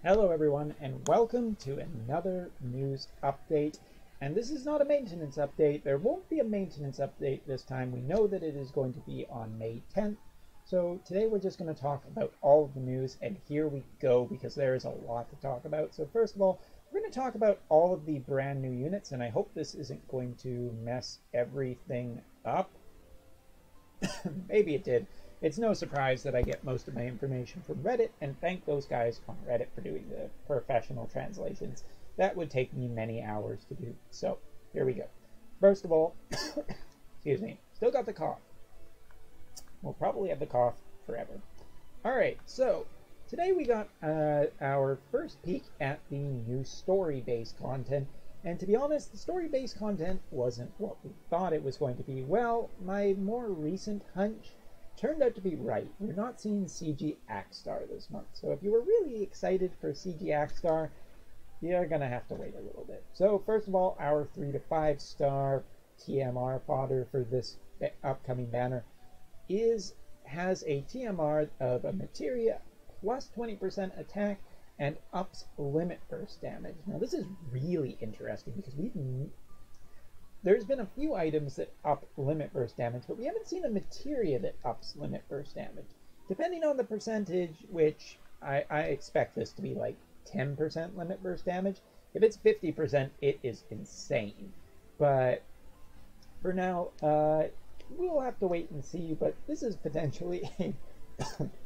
Hello everyone and welcome to another news update. And this is not a maintenance update. There won't be a maintenance update this time. We know that it is going to be on May 10th. So today we're just going to talk about all of the news, and here we go because there is a lot to talk about. So first of all, we're going to talk about all of the brand new units, and I hope this isn't going to mess everything up. Maybe it did. It's no surprise that I get most of my information from Reddit, and thank those guys on Reddit for doing the professional translations. That would take me many hours to do. So, here we go. First of all, excuse me, still got the cough. We'll probably have the cough forever. Alright, so today we got our first peek at the new story-based content. And to be honest, the story-based content wasn't what we thought it was going to be. Well, my more recent hunch turned out to be right. We're not seeing CG Akstar this month. So if you were really excited for CG Akstar, you're going to have to wait a little bit. So first of all, our 3 to 5 star TMR fodder for this upcoming banner has a TMR of a materia plus 20% attack and ups limit burst damage. Now this is really interesting because there's been a few items that up limit burst damage, but we haven't seen a materia that ups limit burst damage. Depending on the percentage, which I expect this to be like 10% limit burst damage. If it's 50%, it is insane. But for now, we'll have to wait and see, but this is potentially a,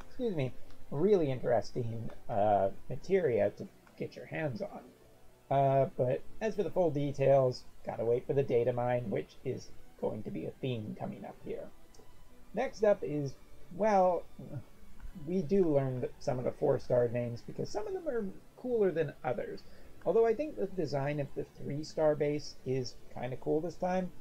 excuse me, really interesting materia to get your hands on. But as for the full details, gotta wait for the data mine, which is going to be a theme coming up here. Next up is, well, we do learn some of the 4-star names because some of them are cooler than others. Although I think the design of the 3-star base is kind of cool this time.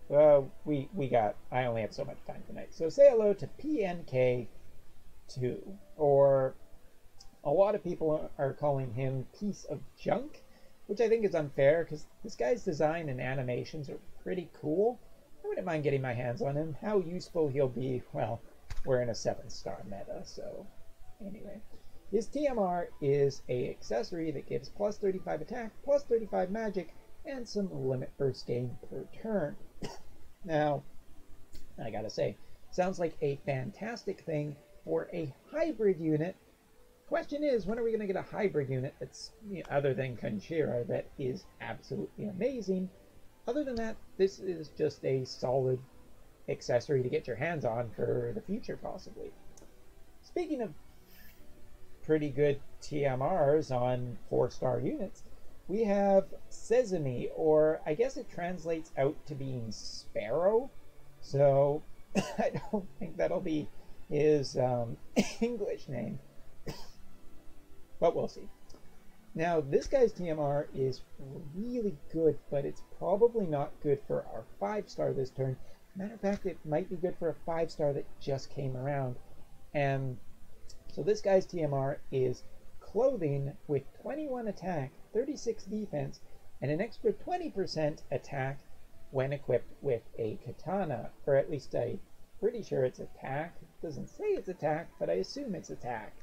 Well, I only have so much time tonight. So say hello to PNK2, or a lot of people are calling him Piece of Junk, which I think is unfair because this guy's design and animations are pretty cool. I wouldn't mind getting my hands on him. How useful he'll be, well, we're in a 7-star meta, so anyway. His TMR is a accessory that gives plus 35 attack, plus 35 magic, and some limit burst gain per turn. Now, I gotta say, sounds like a fantastic thing for a hybrid unit. Question is, when are we going to get a hybrid unit that's, other than Conchira, that is absolutely amazing? Other than that, this is just a solid accessory to get your hands on for the future, possibly. Speaking of pretty good TMRs on 4-star units, we have Sesame, or I guess it translates out to being Sparrow. So I don't think that'll be his English name. But we'll see. Now, this guy's TMR is really good, but it's probably not good for our 5-star this turn. Matter of fact, it might be good for a 5-star that just came around. And so this guy's TMR is clothing with 21 attack, 36 defense, and an extra 20% attack when equipped with a katana. Or at least I'm pretty sure it's attack. It doesn't say it's attack, but I assume it's attack.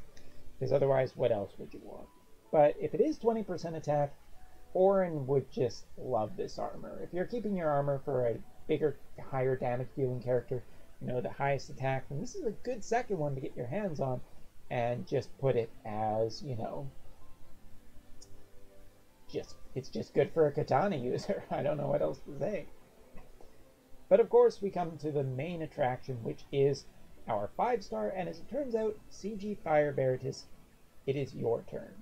Because otherwise, what else would you want? But if it is 20% attack, Orin would just love this armor. If you're keeping your armor for a bigger, higher damage dealing character, the highest attack, then this is a good second one to get your hands on, and just put it as, it's just good for a katana user. I don't know what else to say. But of course, we come to the main attraction, which is our 5-star, and as it turns out, CG Fire Paratus, it is your turn.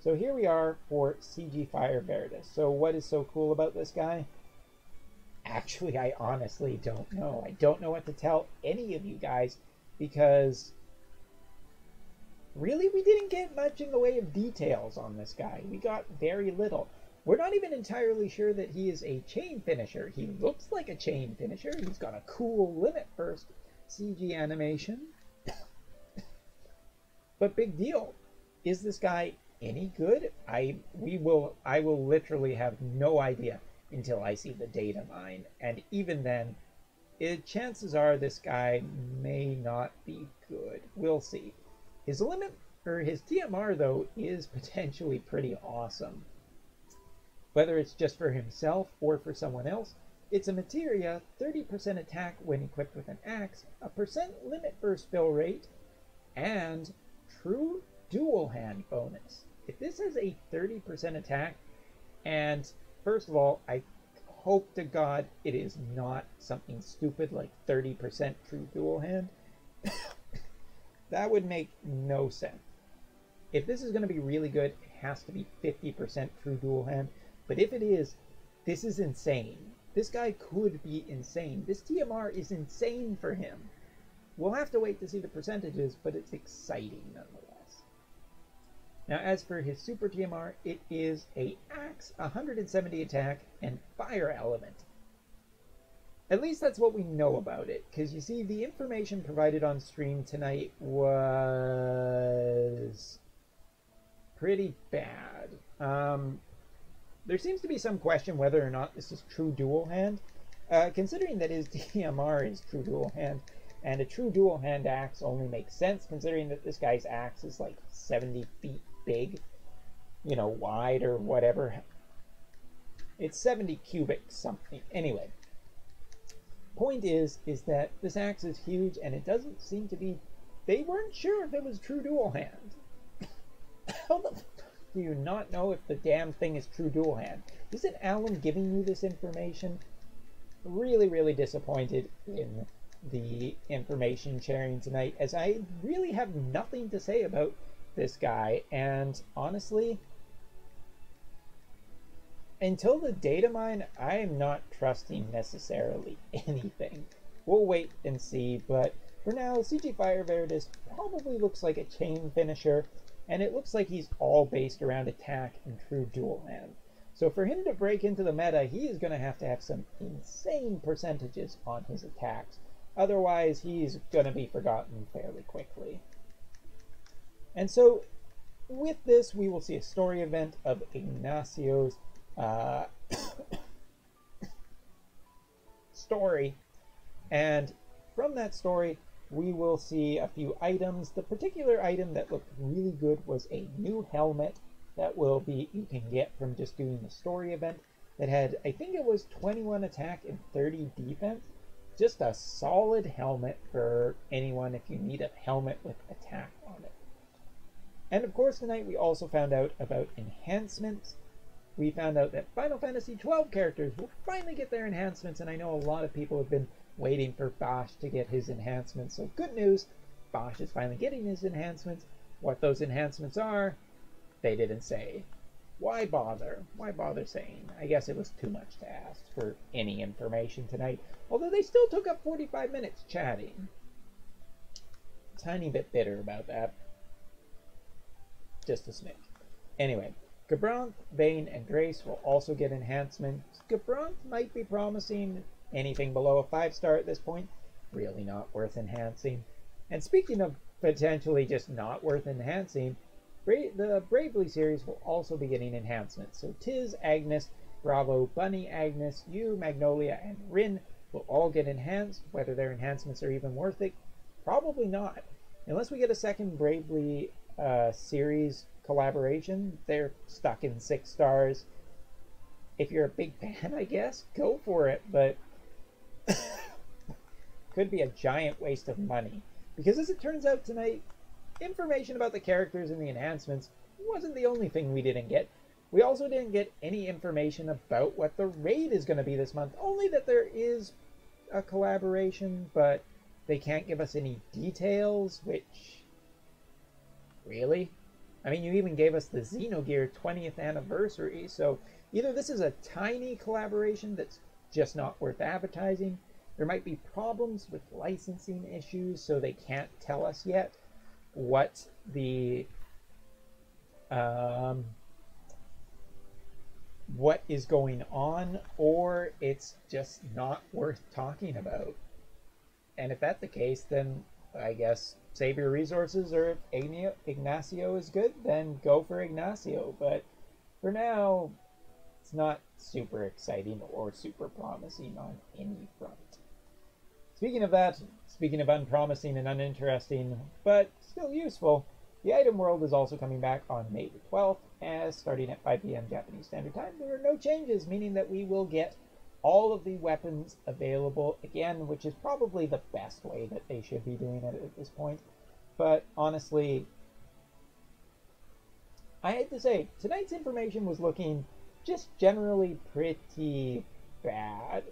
So here we are for CG Fire Paratus. So what is so cool about this guy? Actually, I honestly don't know. I don't know what to tell any of you guys because really we didn't get much in the way of details on this guy. We got very little. We're not even entirely sure that he is a chain finisher. He looks like a chain finisher. He's got a cool limit burst CG animation. But big deal. Is this guy any good? I will literally have no idea until I see the data mine. And even then, chances are this guy may not be good. We'll see. His limit or his TMR though is potentially pretty awesome. Whether it's just for himself or for someone else, it's a materia, 30% attack when equipped with an axe, a percent limit burst fill rate, and true dual hand bonus. If this has a 30% attack, and first of all, I hope to God it is not something stupid like 30% true dual hand. That would make no sense. If this is going to be really good, it has to be 50% true dual hand. But if it is, this is insane. This guy could be insane. This TMR is insane for him. We'll have to wait to see the percentages, but it's exciting nonetheless. Now, as for his super TMR, it is a axe, 170 attack, and fire element. At least that's what we know about it, because you see, the information provided on stream tonight was pretty bad. There seems to be some question whether or not this is true dual hand. Considering that his TMR is true dual hand, and a true dual hand axe only makes sense considering that this guy's axe is like 70 feet big, you know, wide or whatever. It's 70 cubic something. Anyway, point is that this axe is huge, and it doesn't seem to be, they weren't sure if it was true dual hand. How the do you not know if the damn thing is true dual hand? Isn't Alan giving you this information? Really, really disappointed in the information sharing tonight, as I really have nothing to say about this guy, and honestly, until the data mine, I am not trusting necessarily anything. We'll wait and see, but for now, CG Fire Paratus probably looks like a chain finisher, and it looks like he's all based around attack and true dual hand. So for him to break into the meta, he is going to have some insane percentages on his attacks. Otherwise, he's going to be forgotten fairly quickly. And so, with this, we will see a story event of Ignacio's story. And from that story, we will see a few items. The particular item that looked really good was a new helmet that you can get from just doing the story event. That had, I think it was 21 attack and 30 defense. Just a solid helmet for anyone if you need a helmet with attack on it. And of course tonight we also found out about enhancements. We found out that Final Fantasy XII characters will finally get their enhancements, and I know a lot of people have been waiting for Bosch to get his enhancements. So good news, Bosch is finally getting his enhancements. What those enhancements are, they didn't say. Why bother? Why bother saying? I guess it was too much to ask for any information tonight. Although they still took up 45 minutes chatting. Tiny bit bitter about that. Just a smidge. Anyway, Gabranth, Vayne, and Grace will also get enhancements. Gabranth might be promising. Anything below a 5-star at this point, really not worth enhancing. And speaking of potentially just not worth enhancing, the Bravely series will also be getting enhancements. So Tiz, Agnes, Bravo, Bunny, Agnes, Yu, Magnolia, and Rin will all get enhanced. Whether their enhancements are even worth it, probably not. Unless we get a second Bravely series collaboration, they're stuck in 6 stars. If you're a big fan, I guess, go for it, but could be a giant waste of money. Because as it turns out tonight, information about the characters and the enhancements wasn't the only thing we didn't get. We also didn't get any information about what the raid is going to be this month. Only that there is a collaboration, but they can't give us any details, which... Really? I mean, you even gave us the Xenogear 20th anniversary, so either this is a tiny collaboration that's just not worth advertising, there might be problems with licensing issues, so they can't tell us yet what the what is going on, or it's just not worth talking about. And if that's the case, then I guess save your resources, or if Ignacio is good, then go for Ignacio. But for now, it's not super exciting or super promising on any front. Speaking of that, speaking of unpromising and uninteresting, but still useful, The item world is also coming back on May the 12th, as starting at 5 p.m. Japanese Standard Time. There are no changes, meaning that we will get all of the weapons available again, which is probably the best way that they should be doing it at this point. But honestly, I hate to say, tonight's information was looking just generally pretty bad.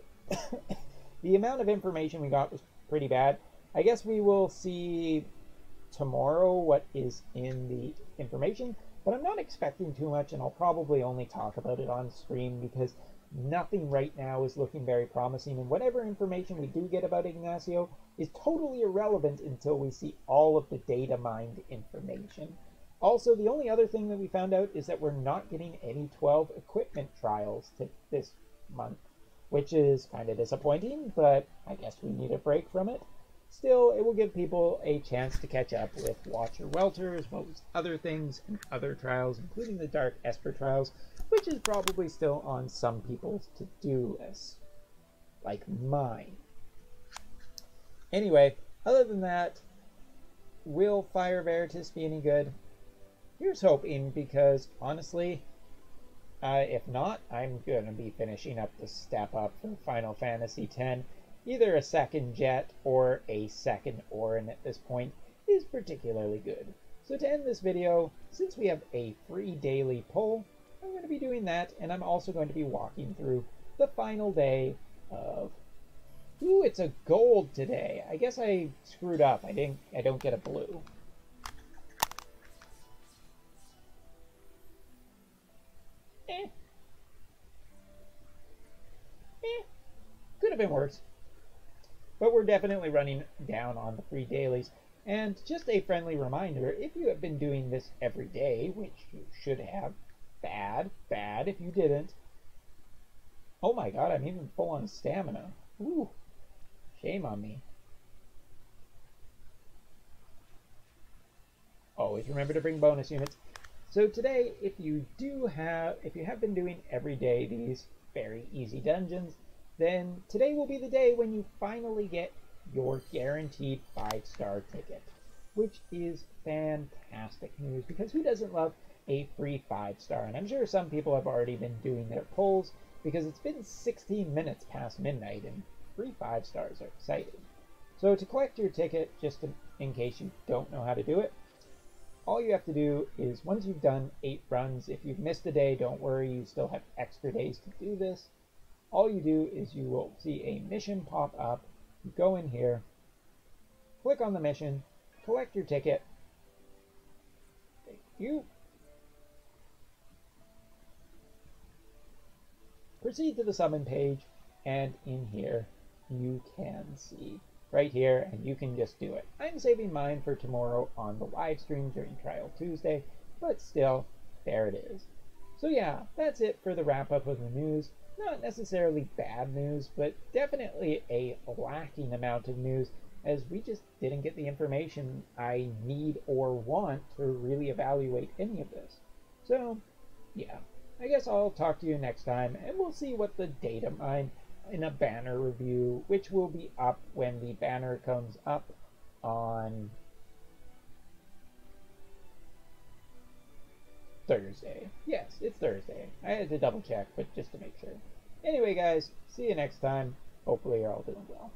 The amount of information we got was pretty bad. I guess we will see tomorrow what is in the information, but I'm not expecting too much, and I'll probably only talk about it on stream because nothing right now is looking very promising, and whatever information we do get about Ignacio is totally irrelevant until we see all of the data mined information. Also, the only other thing that we found out is that we're not getting any 12 equipment trials this month, which is kind of disappointing, but I guess we need a break from it. Still, it will give people a chance to catch up with Watcher Welter, as well as other things and other trials, including the Dark Esper trials, which is probably still on some people's to-do list, like mine. Anyway, other than that, will Fire Paratus be any good? Here's hoping, because honestly, if not, I'm going to be finishing up the step up for Final Fantasy X. Either a second jet or a second Orin at this point is particularly good. So to end this video, since we have a free daily poll, I'm going to be doing that, and I'm also going to be walking through the final day of... Ooh, it's a gold today. I guess I screwed up. I don't get a blue. Could have been worse. But we're definitely running down on the free dailies. And just a friendly reminder, if you have been doing this every day, which you should have, bad if you didn't. Oh my god, I'm even full on stamina. Ooh, shame on me. Always remember to bring bonus units. So today, if you have been doing every day these very easy dungeons, then today will be the day when you finally get your guaranteed 5-star ticket, which is fantastic news, because who doesn't love a free 5-star? And I'm sure some people have already been doing their polls, because it's been 16 minutes past midnight, and free 5-stars are exciting. So to collect your ticket, just in case you don't know how to do it, all you have to do is, once you've done 8 runs, if you've missed a day, don't worry, you still have extra days to do this. All you do is you will see a mission pop up, you go in here, click on the mission, collect your ticket. Thank you. Proceed to the summon page, and in here you can see right here, and you can just do it. I'm saving mine for tomorrow on the live stream during Trial Tuesday, but still, there it is. So yeah, that's it for the wrap up of the news. Not necessarily bad news, but definitely a lacking amount of news, as we just didn't get the information I need or want to really evaluate any of this. So yeah, I guess I'll talk to you next time, and we'll see what the data mine in a banner review, which will be up when the banner comes up on Thursday. Yes, it's Thursday. I had to double check, but just to make sure. Anyway, guys, see you next time. Hopefully you're all doing well.